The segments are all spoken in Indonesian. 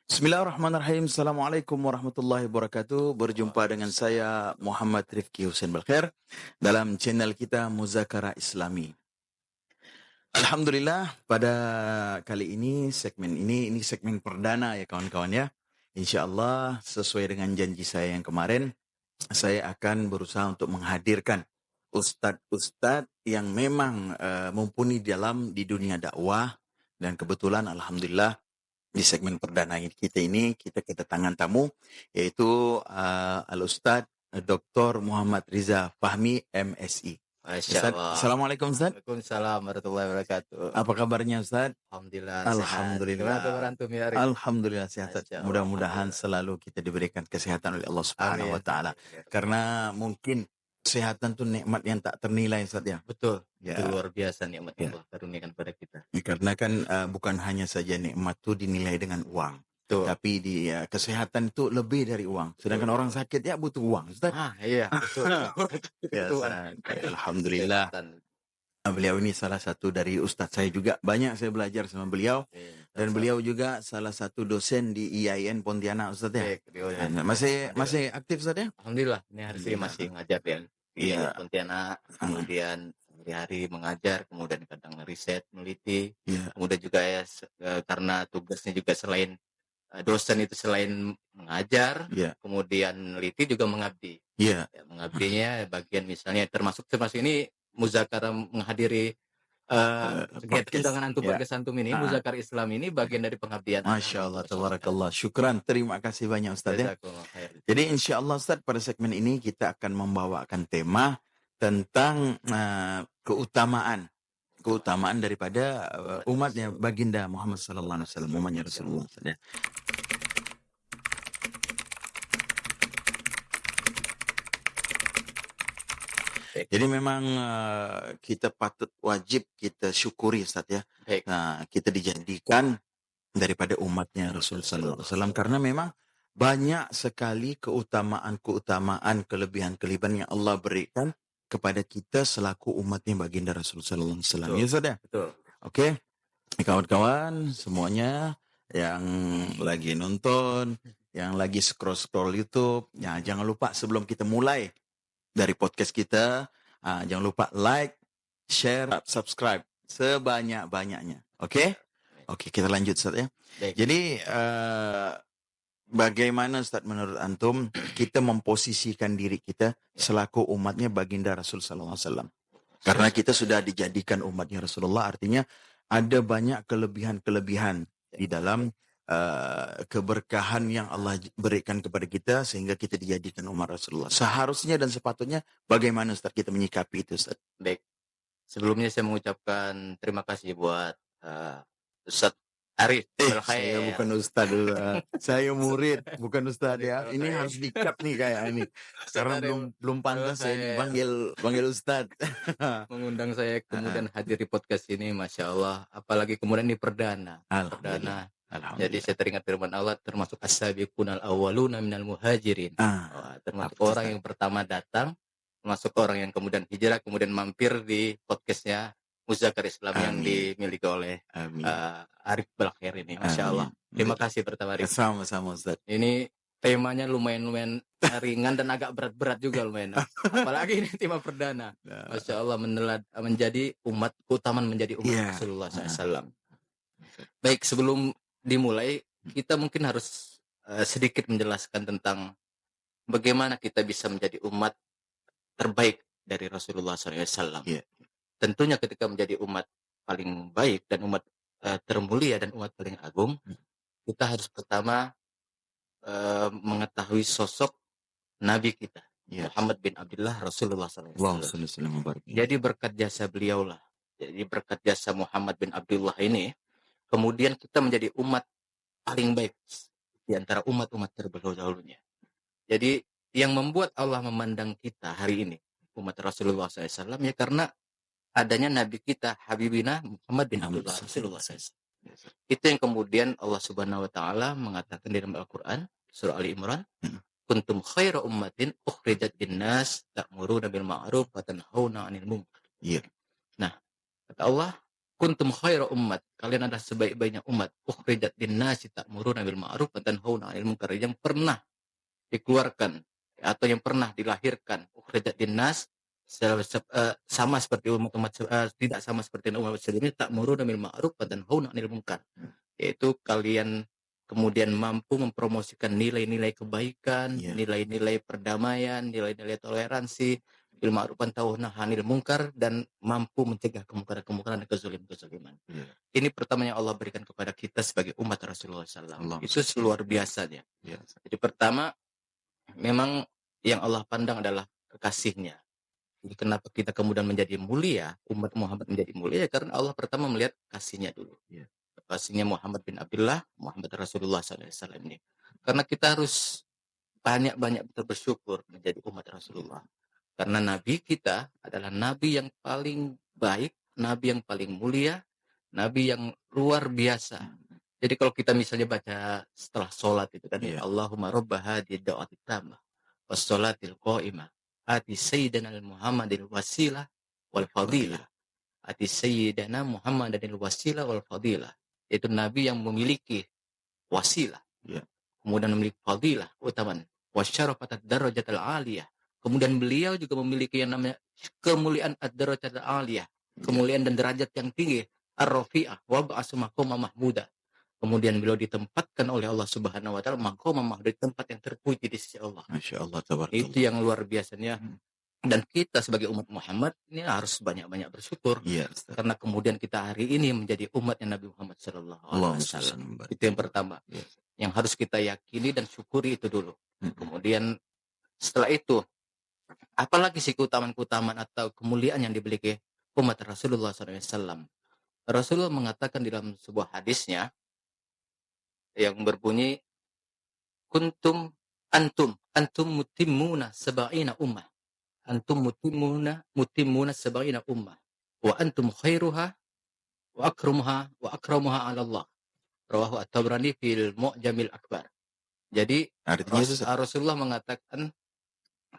Bismillahirrahmanirrahim. Assalamualaikum warahmatullahi wabarakatuh. Berjumpa dengan saya Muhammad Rifki Hussein Balkhair dalam channel kita Muzakara Islami. Alhamdulillah pada kali ini ini segmen perdana ya kawan-kawan ya. InsyaAllah sesuai dengan janji saya yang kemarin, saya akan berusaha untuk menghadirkan ustadz-ustadz yang memang mumpuni di dunia dakwah, dan kebetulan alhamdulillah di segmen perdana kita ini kita kedatangan tamu yaitu Al-Ustadz Dr. Muhammad Riza Fahmi MSI. Masya Allah. Assalamualaikum Ustadz. Waalaikumsalam warahmatullahi wabarakatuh. Apa kabarnya Ustadz? Alhamdulillah. Alhamdulillah. Sehat. Gimana kabar antum ya hari? Alhamdulillah sehat. Mudah-mudahan selalu kita diberikan kesehatan oleh Allah Subhanahu wa taala. Karena mungkin kesehatan itu nikmat yang tak ternilai Ustadz ya. Betul. Ya. Itu luar biasa nikmat Allah karuniakan pada kita. Karena kan bukan hanya saja nikmat itu dinilai dengan uang. Betul. Tapi kesehatan itu lebih dari uang. Sedangkan orang sakit ya butuh uang. Ustaz. Iya. Betul. Ya, alhamdulillah. Beliau ini salah satu dari ustadz saya juga. Banyak saya belajar sama beliau. Dan beliau juga salah satu dosen di IAIN Pontianak Ustaz ya. Masih aktif Ustaz ya? Alhamdulillah. Ini hari ini masih ngajar di Pontianak. Kemudian hari mengajar, kemudian kadang riset, meneliti. Kemudian juga karena tugasnya juga selain dosen itu selain mengajar, kemudian meneliti juga mengabdi. Mengabdinya bagian misalnya termasuk ini Muzakara menghadiri undangan antum podcast antum ini, Muzakara Islam ini bagian dari pengabdian. Masya Allah, tabarakallah. Syukran, terima kasih banyak Ustaz ya. Jadi insya Allah Ustaz, pada segmen ini kita akan membawakan tema tentang keutamaan daripada umatnya baginda Muhammad sallallahu alaihi wasallam, umatnya Rasulullah ya. Jadi memang kita wajib kita syukuri Ustaz ya. Nah, kita dijadikan daripada umatnya Rasul sallallahu alaihi wasallam karena memang banyak sekali keutamaan, kelebihan yang Allah berikan kepada kita selaku umatnya baginda Rasul sallallahu alaihi wasallam. Ya Ustaz ya? Betul. Oke. Kawan-kawan semuanya yang lagi nonton, yang lagi scroll YouTube, ya jangan lupa sebelum kita mulai dari podcast kita, jangan lupa like, share, subscribe sebanyak-banyaknya. Oke, kita lanjut Ustaz ya. Jadi bagaimana Ustaz menurut antum kita memposisikan diri kita selaku umatnya baginda Rasul sallallahu alaihi wasallam? Karena kita sudah dijadikan umatnya Rasulullah, artinya ada banyak kelebihan-kelebihan di dalam keberkahan yang Allah berikan kepada kita sehingga kita dijadikan umat Rasulullah. Seharusnya dan sepatutnya bagaimana Ustaz kita menyikapi itu Ustaz? Baik. Sebelumnya saya mengucapkan terima kasih buat Ustaz Arif. Saya bukan Ustaz dulu. Saya murid, bukan Ustaz ya. Ini harus di-cut nih kayak ini. Karena belum pantas saya panggil Ustaz. Mengundang saya kemudian hadir di podcast ini, Masya Allah. Apalagi kemudian di perdana. Jadi saya teringat firman Allah, termasuk as-sabiqunal awwaluna minal muhajirin. Termasuk orang yang pertama datang, termasuk orang yang kemudian hijrah, kemudian mampir di podcastnya Muzakara Islam yang dimiliki oleh Arif Balkhair ini. Masya Allah. Terima kasih pertama Arif. Sama-sama Ustaz. Ini temanya lumayan ringan dan agak berat-berat juga lumayan. Apalagi ini tema perdana. Masya Allah, menjadi umat, keutamaan menjadi umat Rasulullah SAW. Baik, sebelum dimulai, kita mungkin harus sedikit menjelaskan tentang bagaimana kita bisa menjadi umat terbaik dari Rasulullah SAW. Tentunya ketika menjadi umat paling baik dan umat termulia dan umat paling agung, kita harus pertama mengetahui sosok Nabi kita, Muhammad bin Abdullah Rasulullah SAW. Jadi berkat jasa beliaulah, jadi berkat jasa Muhammad bin Abdullah ini, kemudian kita menjadi umat paling baik di antara umat-umat terdahulunya. Jadi yang membuat Allah memandang kita hari ini, umat Rasulullah SAW, ya karena adanya Nabi kita, Habibina Muhammad bin Abdullah Rasulullah SAW. Itu yang kemudian Allah Subhanahu Wa Taala mengatakan di dalam Al-Quran, surah Ali Imran, kuntum khaira ummatin ukhrijat linnas ta'muruna bil ma'ruf wa tanhauna 'anil munkar. Nah, kata Allah, kuntum khaira ummat, kalian adalah sebaik-baiknya umat, ukhrijat linnasi ta'muruna bil ma'ruf wa tanhauna 'anil munkar, yang pernah dikeluarkan atau yang pernah dilahirkan, ukhrijat linnas, sama seperti tidak sama seperti umat sebelumnya, ta'muruna bil ma'ruf wa tanhauna 'anil munkar, yaitu kalian kemudian mampu mempromosikan nilai-nilai kebaikan, nilai-nilai perdamaian, nilai-nilai toleransi, bil ma'ruf wa tanhauna 'anil munkar, dan mampu mencegah kemungkaran-kemungkaran dan kezaliman-kezaliman. Ini pertama yang Allah berikan kepada kita sebagai umat Rasulullah SAW. Itu luar biasanya. Jadi pertama, memang yang Allah pandang adalah kekasihnya. Jadi kenapa kita kemudian menjadi mulia, umat Muhammad menjadi mulia, karena Allah pertama melihat kasihnya dulu. Kasihnya Muhammad bin Abdullah, Muhammad Rasulullah SAW ini. Karena kita harus banyak-banyak bersyukur menjadi umat Rasulullah. Karena Nabi kita adalah Nabi yang paling baik, Nabi yang paling mulia, Nabi yang luar biasa. Jadi kalau kita misalnya baca setelah sholat itu kan, Allahumma rabba hadhihi da'wati tammah was sholatil qa'imah ati sayyidina Muhammadil wasilah wal fadilah, ati sayyidina Muhammadil wasilah wal fadilah. Itu Nabi yang memiliki wasilah, kemudian memiliki fadilah, utaman, wasyarafatat darajatul aliyah. Kemudian beliau juga memiliki yang namanya kemuliaan ad-darajatul aliyah, kemuliaan dan derajat yang tinggi, ar-rafi'ah wa ba'asu maqama mahmuda. Kemudian beliau ditempatkan oleh Allah Subhanahu wa taala maqama mahmud, di tempat yang terpuji di sisi Allah. Masyaallah, tabarakallah. Itu yang luar biasanya. Dan kita sebagai umat Muhammad ini harus banyak-banyak bersyukur, karena kemudian kita hari ini menjadi umatnya Nabi Muhammad sallallahu alaihi wasallam. Itu yang pertama. Yang harus kita yakini dan syukuri itu dulu. Kemudian setelah itu, apalagi sih keutamaan-keutamaan atau kemuliaan yang dimiliki umat Rasulullah SAW. Rasulullah mengatakan di dalam sebuah hadisnya yang berbunyi, kuntum antum mutimmuna sab'ina ummah, antum mutimmuna sab'ina ummah wa antum khairuha wa akramuha 'ala Allah. Rawahu At-Tabrani fil Mu'jamil Akbar. Jadi Rasulullah mengatakan,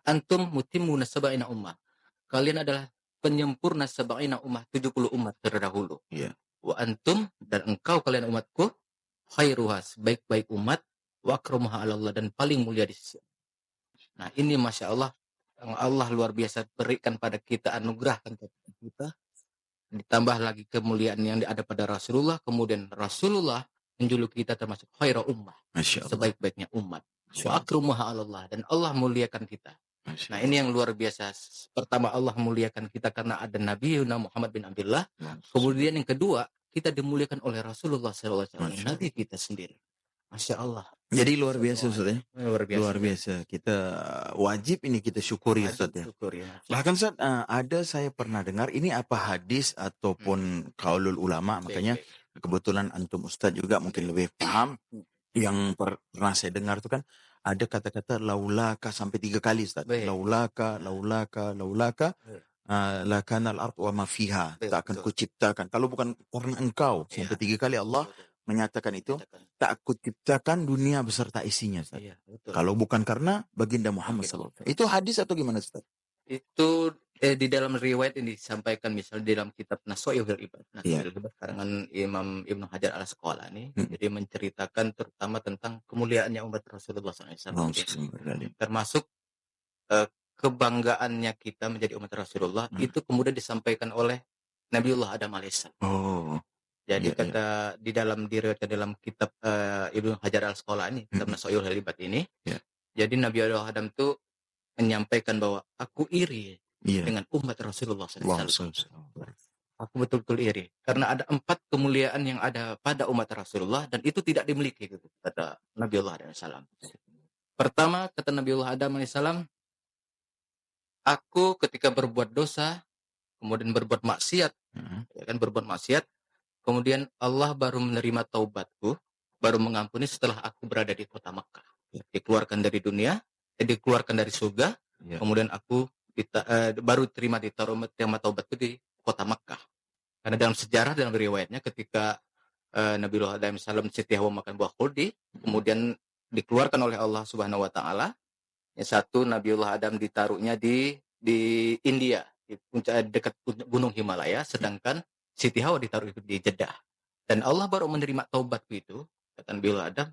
antum mutimmuna sab'ina ummah, kalian adalah penyempurna sab'ina ummah, 70 umat terdahulu. Wa antum, dan engkau kalian umatku, khairuha, sebaik-baik umat, wa akramuha 'ala Allah, dan paling mulia di sisi. Nah, ini Masya Allah, yang Allah luar biasa berikan pada kita, anugerahkan kepada kita, ditambah lagi kemuliaan yang ada pada Rasulullah. Kemudian Rasulullah menjuluki kita termasuk khairu ummah, sebaik-baiknya umat, wa akramuha 'ala Allah, dan Allah muliakan kita. Nah, ini yang luar biasa. Pertama, Allah muliakan kita karena ada Nabi Muhammad bin Abdullah. Kemudian yang kedua, kita dimuliakan oleh Rasulullah SAW, Nabi kita sendiri. Masya Allah. Jadi luar biasa, Ustaz ya? Luar biasa. Luar biasa. Kita wajib ini kita syukuri, Ustaz ya. Bahkan Ustaz, ada saya pernah dengar, ini apa hadis ataupun qaulul ulama, makanya kebetulan antum Ustaz juga mungkin lebih paham. Yang pernah saya dengar itu kan ada kata-kata laulaka sampai 3 kali, Ustaz. Laulaka lakanal ard wa ma fiha, tak akan kuciptakan kalau bukan karena engkau. Sampai 3 kali Allah menyatakan itu, tak kuciptakan dunia beserta isinya, Ustaz. Kalau bukan karena baginda Muhammad SAW. Itu hadis atau gimana, Ustaz? Itu di dalam riwayat ini disampaikan, misalnya di dalam kitab Nasoihul Ibad, karangan Imam Ibnu Hajar al-Asqalani, jadi menceritakan terutama tentang kemuliaannya umat Rasulullah SAW. Termasuk kebanggaannya kita menjadi umat Rasulullah, itu kemudian disampaikan oleh Nabiullah Adam alaihissalam. Jadi kata di dalam diriwayatkan dalam kitab Ibnu Hajar al-Asqalani, kitab Nasoihul Ibad ini, jadi Nabi Adam itu menyampaikan bahwa aku iri dengan umat Rasulullah SAW. Aku betul-betul iri karena ada 4 kemuliaan yang ada pada umat Rasulullah dan itu tidak dimiliki, kata Nabiullah Adam alaihissalam. Pertama, kata Nabiullah Adam alaihissalam, aku ketika berbuat dosa, kemudian berbuat maksiat, berbuat maksiat, kemudian Allah baru menerima taubatku, baru mengampuni setelah aku berada di kota Makkah, dikeluarkan dari dunia, dikeluarkan dari surga, kemudian aku baru terima taubatku di kota Makkah. Karena dalam sejarah, dalam riwayatnya, ketika Nabiullah Adam alaihissalam setiap makan buah khuldi, kemudian dikeluarkan oleh Allah Subhanahu wa taala. Yang satu, Nabiullah Adam ditaruhnya di India, di puncak dekat Gunung Himalaya, sedangkan Siti Hawa ditaruh di Jeddah. Dan Allah baru menerima taubatku itu, kata Nabi Adam,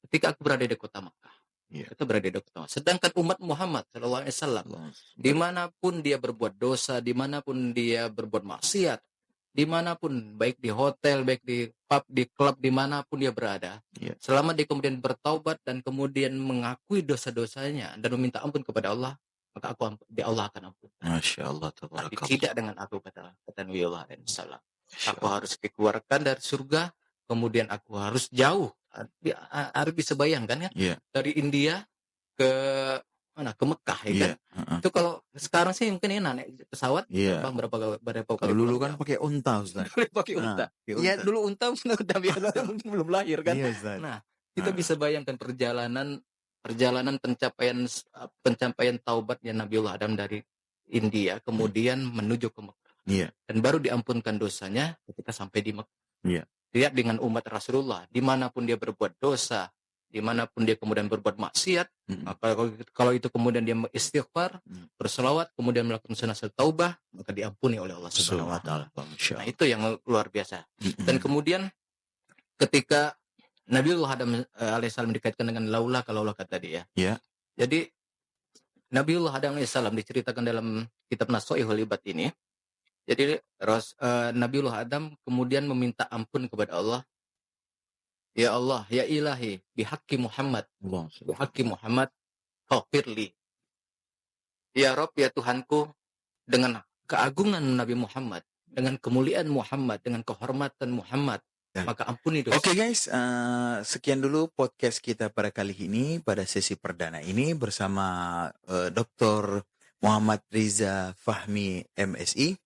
ketika aku berada di kota Makkah. Itu berada di kota Makkah. Sedangkan umat Muhammad SAW, dimanapun dia berbuat dosa, dimanapun dia berbuat maksiat, dimanapun, baik di hotel, baik di pub, di klub, dimanapun dia berada, selama dia kemudian bertaubat dan kemudian mengakui dosa-dosanya dan meminta ampun kepada Allah, maka Allah akan ampun. Masya Allah, tapi tidak dengan aku, kata Nabi SAW. Aku harus dikeluarkan dari surga, kemudian aku harus jauh. Harus bisa bayangkan ya, dari India ke mana, ke Mekah ya kan. Itu kalau sekarang sih mungkin enak naik pesawat terbang berapa kali. Dulu kan pakai unta, Ustaz. Pakai unta. Ya dulu unta mungkin belum lahir kan. Nah, kita bisa bayangkan perjalanan pencapaian taubatnya Nabiullah Adam dari India kemudian menuju ke Mekah. Dan baru diampunkan dosanya ketika sampai di Mekah. Lihat dengan umat Rasulullah, dimanapun dia berbuat dosa, dimanapun dia kemudian berbuat maksiat, maka kalau itu kemudian dia istighfar, berselawat, kemudian melakukan sunat taubah, maka diampuni oleh Allah Subhanahu wa taala. Nah, itu yang luar biasa. Dan kemudian ketika Nabiullah Adam alaihissalam dikaitkan dengan laulah, kalau Allah kata dia. Jadi Nabiullah Adam alaihissalam diceritakan dalam kitab Nasha'ihul Ibad ini. Jadi Nabiullah Adam kemudian meminta ampun kepada Allah. Ya Allah, ya ilahi, bihaqqi Muhammad, faghfirli. Ya Rabb, ya Tuhanku, dengan keagungan Nabi Muhammad, dengan kemuliaan Muhammad, dengan kehormatan Muhammad, maka ampuni dosa. Oke guys, sekian dulu podcast kita pada kali ini, pada sesi perdana ini bersama Dr. Muhammad Riza Fahmi MSI.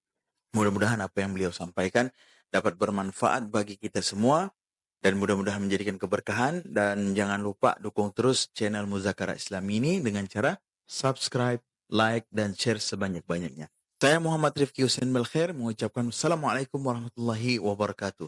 Mudah-mudahan apa yang beliau sampaikan dapat bermanfaat bagi kita semua dan mudah-mudahan menjadikan keberkahan. Dan jangan lupa dukung terus channel Muzakara Islam ini dengan cara subscribe, like, dan share sebanyak-banyaknya. Saya Muhammad Rifki Hussein Melkhair mengucapkan Assalamualaikum warahmatullahi wabarakatuh.